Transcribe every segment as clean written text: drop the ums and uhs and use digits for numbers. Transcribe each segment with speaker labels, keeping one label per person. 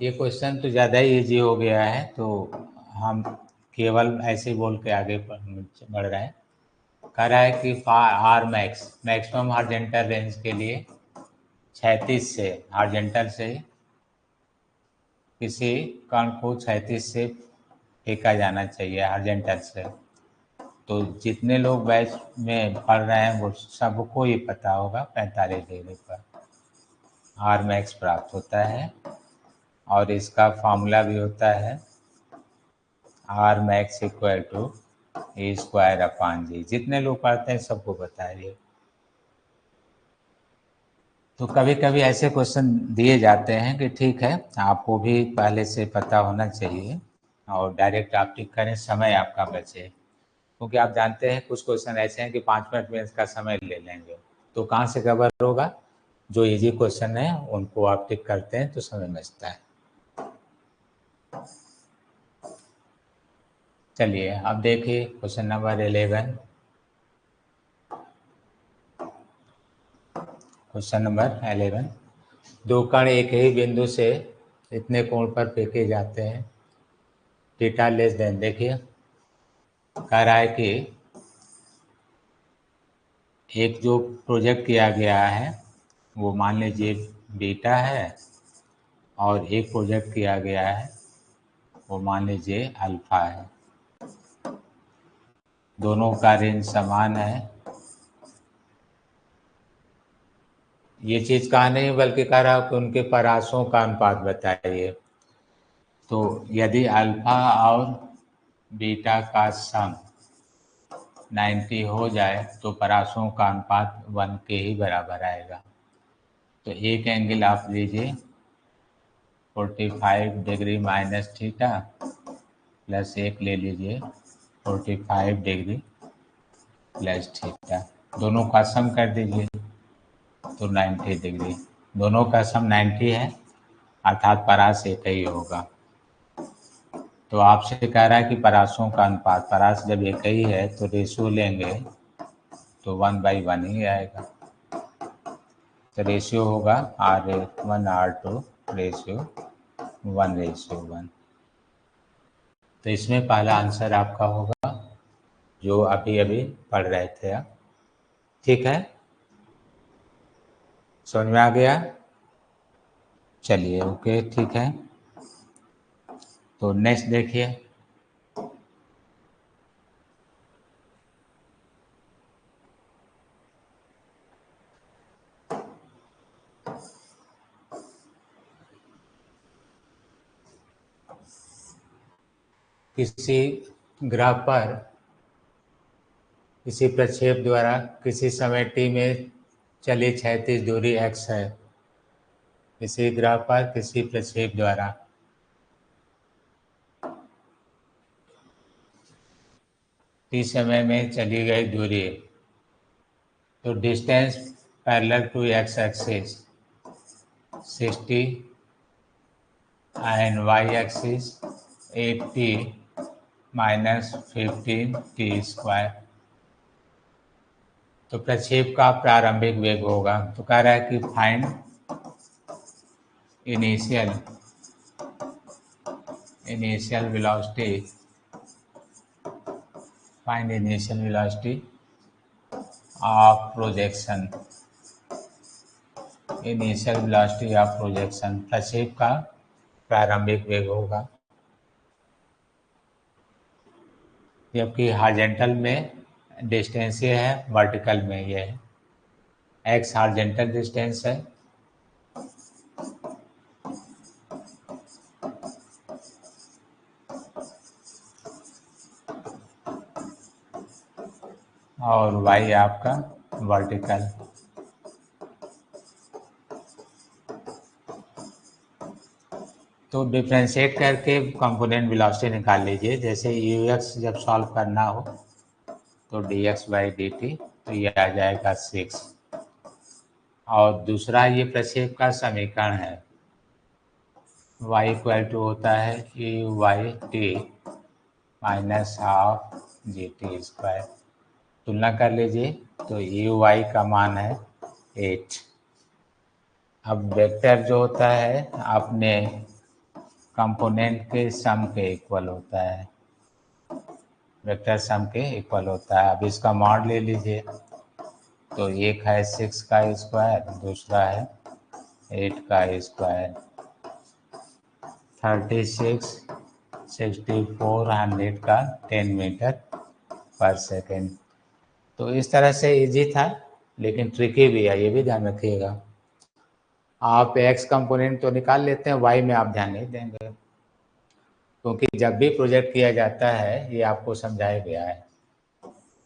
Speaker 1: ये क्वेश्चन तो ज़्यादा ही इजी हो गया है, तो हम केवल ऐसे ही बोल के आगे बढ़ रहे हैं। कह रहा है कि आर मैक्सिमम हॉरिजॉन्टल रेंज के लिए 36 से हॉरिजॉन्टल से किसी कण को 36 से फेंका जाना चाहिए हॉरिजॉन्टल से। तो जितने लोग बैच में पढ़ रहे हैं वो सबको ये पता होगा 45 डिग्री पर आर मैक्स प्राप्त होता है, और इसका फॉर्मूला भी होता है R max equal to a square upon g. जितने लोग पढ़ते हैं सबको पता है ये। तो कभी कभी ऐसे क्वेश्चन दिए जाते हैं कि ठीक है आपको भी पहले से पता होना चाहिए और डायरेक्ट आप टिक करें, समय आपका बचे, क्योंकि आप जानते हैं कुछ क्वेश्चन ऐसे हैं कि 5 मिनट में इसका समय ले लेंगे, तो कहाँ से कवर होगा। जो इजी क्वेश्चन है उनको आप टिक करते हैं तो समय बचता है। चलिए अब देखिए क्वेश्चन नंबर 11। क्वेश्चन नंबर 11, दो कण एक ही बिंदु से इतने कोण पर फेंके जाते हैं थीटा लेस देन। देखिए कह रहा है कि एक जो प्रोजेक्ट किया गया है वो मान लीजिए बीटा है, और एक प्रोजेक्ट किया गया है वो मान लीजिए अल्फा है। दोनों का रेंज समान है। ये चीज़ कहा नहीं बल्कि कह रहा कि उनके परासों का अनुपात बताइए। तो यदि अल्फा और बीटा का सम 90 हो जाए तो परासों का अनुपात 1 के ही बराबर आएगा। तो एक एंगल आप लीजिए 45 डिग्री माइनस थीटा प्लस एक ले लीजिए 45 डिग्री प्लस थीटा, दोनों का सम कर दीजिए तो 90 डिग्री। दोनों का सम 90 है अर्थात परास एक ही होगा। तो आपसे कह रहा है कि परासों का अनुपात, परास जब एक ही है तो रेशियो लेंगे तो 1/1 ही आएगा। तो रेशियो होगा R1R2 रेशियो 1:1। तो इसमें पहला आंसर आपका होगा जो अभी अभी पढ़ रहे थे आप। ठीक है, समझ में आ गया। चलिए ओके ठीक है। तो नेक्स्ट देखिए, किसी ग्रह पर किसी प्रक्षेप द्वारा किसी समय t में चली क्षैतिज दूरी x है। किसी ग्रह पर किसी प्रक्षेप द्वारा t समय में चली गई दूरी, तो distance parallel to x axis 60 and y axis 80 minus 15t square. तो प्रक्षेप का प्रारंभिक वेग होगा। तो कह रहा है कि find initial velocity, find initial velocity of projection, initial velocity of projection प्रक्षेप का प्रारंभिक वेग होगा। जबकि हॉरिजॉन्टल में डिस्टेंस ये है, वर्टिकल में ये है, एक्स हॉरिजॉन्टल डिस्टेंस है और वाई आपका वर्टिकल। तो डिफ्रेंशिएट करके कंपोनेंट वेलोसिटी निकाल लीजिए। जैसे यू एक्स जब सॉल्व करना हो तो D x by D T, तो ये आ जाएगा 6। और दूसरा ये प्रक्षेप का समीकरण है, y इक्वल टू होता है U Y T minus half G T square. तुलना कर लीजिए तो यू वाई का मान है 8। अब वेक्टर जो होता है आपने कंपोनेंट के सम के इक्वल होता है, वेक्टर सम के इक्वल होता है। अब इसका मॉड ले लीजिए, तो एक है 6 का स्क्वायर, दूसरा है 8 का स्क्वायर, 36 64 100 का 10 मीटर पर सेकेंड। तो इस तरह से इजी था, लेकिन ट्रिकी भी है, ये भी ध्यान रखिएगा। आप एक्स कंपोनेंट तो निकाल लेते हैं, वाई में आप ध्यान नहीं देंगे, क्योंकि जब भी प्रोजेक्ट किया जाता है, ये आपको समझाया गया है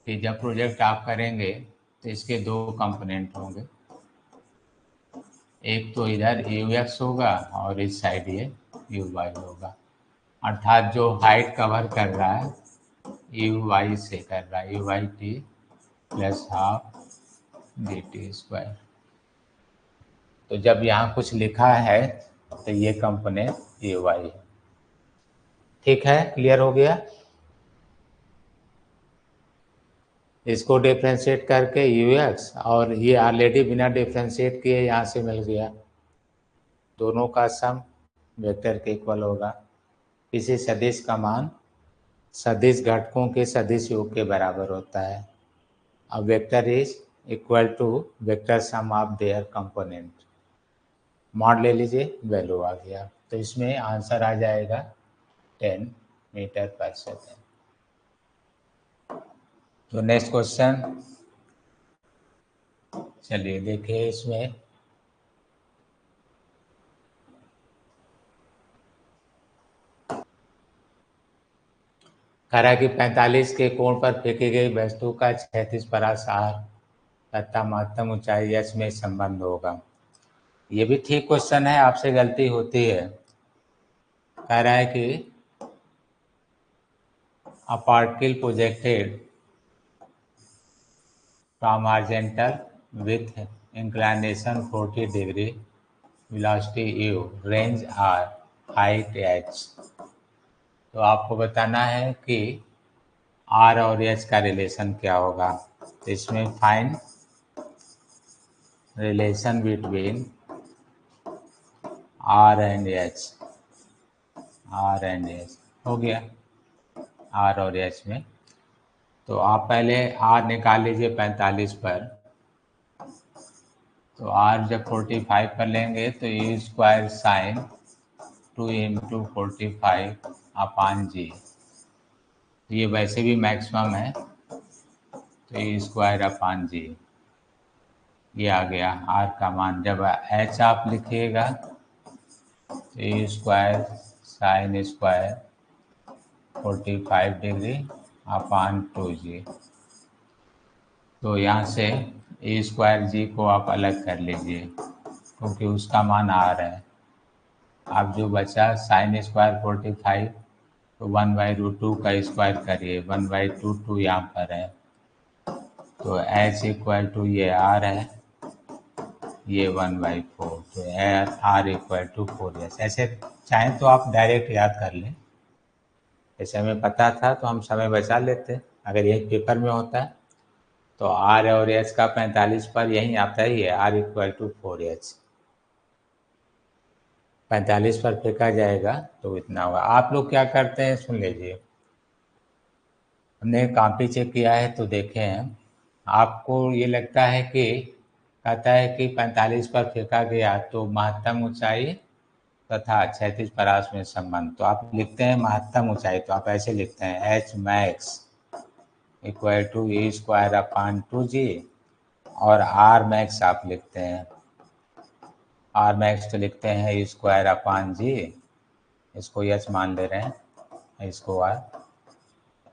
Speaker 1: कि जब प्रोजेक्ट आप करेंगे तो इसके दो कंपोनेंट होंगे, एक तो इधर यू एक्स होगा और इस साइड ये यू वाई होगा, अर्थात जो हाइट कवर कर रहा है यू वाई से कर रहा है, U Y T plus half D T square. तो जब यहाँ कुछ लिखा है तो ये कंपोनेंट यू वाई है। ठीक है, क्लियर हो गया। इसको डिफ्रेंशिएट करके यू एक्स, और ये ऑलरेडी बिना डिफ्रेंशिएट किए यहाँ से मिल गया, दोनों का सम वेक्टर के इक्वल होगा। किसी सदिश का मान सदिश घटकों के सदिश योग के बराबर होता है। अब vector is equal to vector sum of their component. Mod ले लीजिए, वैल्यू आ गया, तो इसमें आंसर आ जाएगा 10 मीटर पर सेकेंड। तो नेक्स्ट क्वेश्चन चलिए देखिए, इसमें कह रहा है कि 45 के कोण पर फेंकी गई वस्तु का 36 परासार तथा महत्तम ऊंचाई एच में संबंध होगा। ये भी ठीक क्वेश्चन है, आपसे गलती होती है। कह रहा है कि a particle projected from horizontal with inclination 40 degree, velocity u, range r, height h। तो आपको बताना है कि r और h का रिलेशन क्या होगा। तो इसमें find relation between r and h, r and h हो गया, r और h में। तो आप पहले r निकाल लीजिए 45 पर, तो r जब 45 पर लेंगे तो e स्क्वायर साइन 2 इंटू 45 अपान जी, ये वैसे भी मैक्सिमम है, तो e स्क्वायर अपान जी ये आ गया r का मान। जब h आप लिखिएगा तो e square sine square 45 degree upon 2g। तो यहाँ से ए स्क्वायर जी को आप अलग कर लीजिए, क्योंकि उसका मान आ रहा है। अब जो बचा साइन स्क्वायर 45, तो 1/√2 का स्क्वायर करिए, 1/2 यहाँ पर है, तो एच इक्वल टू ये आर है, ये 1/4, तो आर इक्वल टू 4s। ऐसे चाहें तो आप डायरेक्ट याद कर लें, जैसे हमें पता था तो हम समय बचा लेते, अगर यही पेपर में होता है तो आर और एच का 45 पर यही आता ही है, आर इक्वल टू 4h। 45 पर फेंका जाएगा तो इतना होगा। आप लोग क्या करते हैं सुन लीजिए, हमने कॉपी चेक किया है तो देखे हैं, आपको ये लगता है कि कहता है कि 45 पर फेंका गया तो महत्तम ऊंचाई तथा क्षैतिज परास में संबंध। तो आप लिखते हैं महत्तम ऊंचाई, तो आप ऐसे लिखते हैं H max equal to E square upon 2g, और आर मैक्स आप लिखते हैं, आर मैक्स तो लिखते हैं ई स्क्वायर अपान जी, इसको एच मान ले रहे हैं, इसको आर।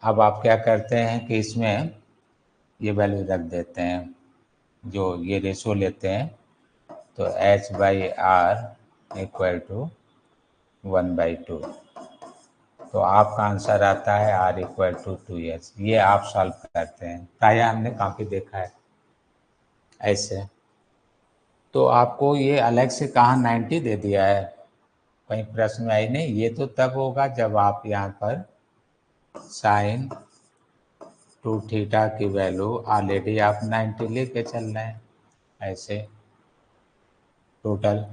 Speaker 1: अब आप क्या करते हैं कि इसमें ये वैल्यू रख देते हैं, जो ये रेशो लेते हैं, तो h by R equal to 1/2। तो आपका आंसर आता है r इक्वल टू 2h। ये आप सॉल्व करते हैं, प्रायः हमने काफ़ी देखा है ऐसे। तो आपको ये अलग से कहाँ 90 दे दिया है, कहीं प्रश्न में आई नहीं। ये तो तब होगा जब आप यहाँ पर साइन 2 थीटा की वैल्यू ऑलरेडी आप 90 लेके चल रहे हैं ऐसे टोटल,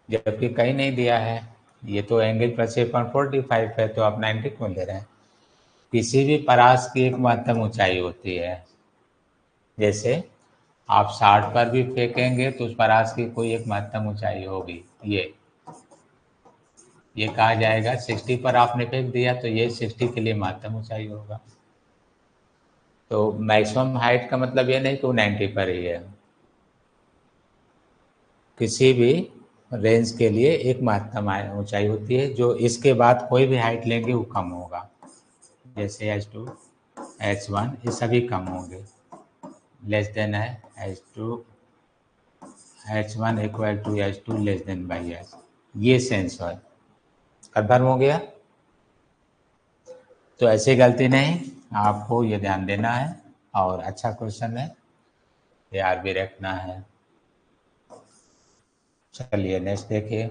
Speaker 1: जबकि कहीं नहीं दिया है। ये तो एंगल प्रक्षेपण 45 है, तो आप 90 क्यों ले रहे हैं? किसी भी परास की एक महत्तम ऊंचाई होती है। जैसे आप 60 पर भी फेंकेंगे तो उस परास की कोई एक महत्तम ऊंचाई होगी। ये कहा जाएगा 60 पर आपने फेंक दिया तो ये 60 के लिए महत्तम ऊंचाई होगा। तो मैक्सिमम हाइट का मतलब ये नहीं कि वो 90 पर ही है। किसी भी रेंज के लिए एक महत्तम ऊंचाई होती है, जो इसके बाद कोई भी हाइट लेंगे वो कम होगा। जैसे H2, H1 ये सभी कम होंगे, लेस देन है H2, H1 equal to H2 less than by H। ये सेंस है। कन्फर्म हो गया? तो ऐसी गलती नहीं, आपको ये ध्यान देना है। और अच्छा क्वेश्चन है, याद भी रखना है। चलिए नेक्स्ट देखिए।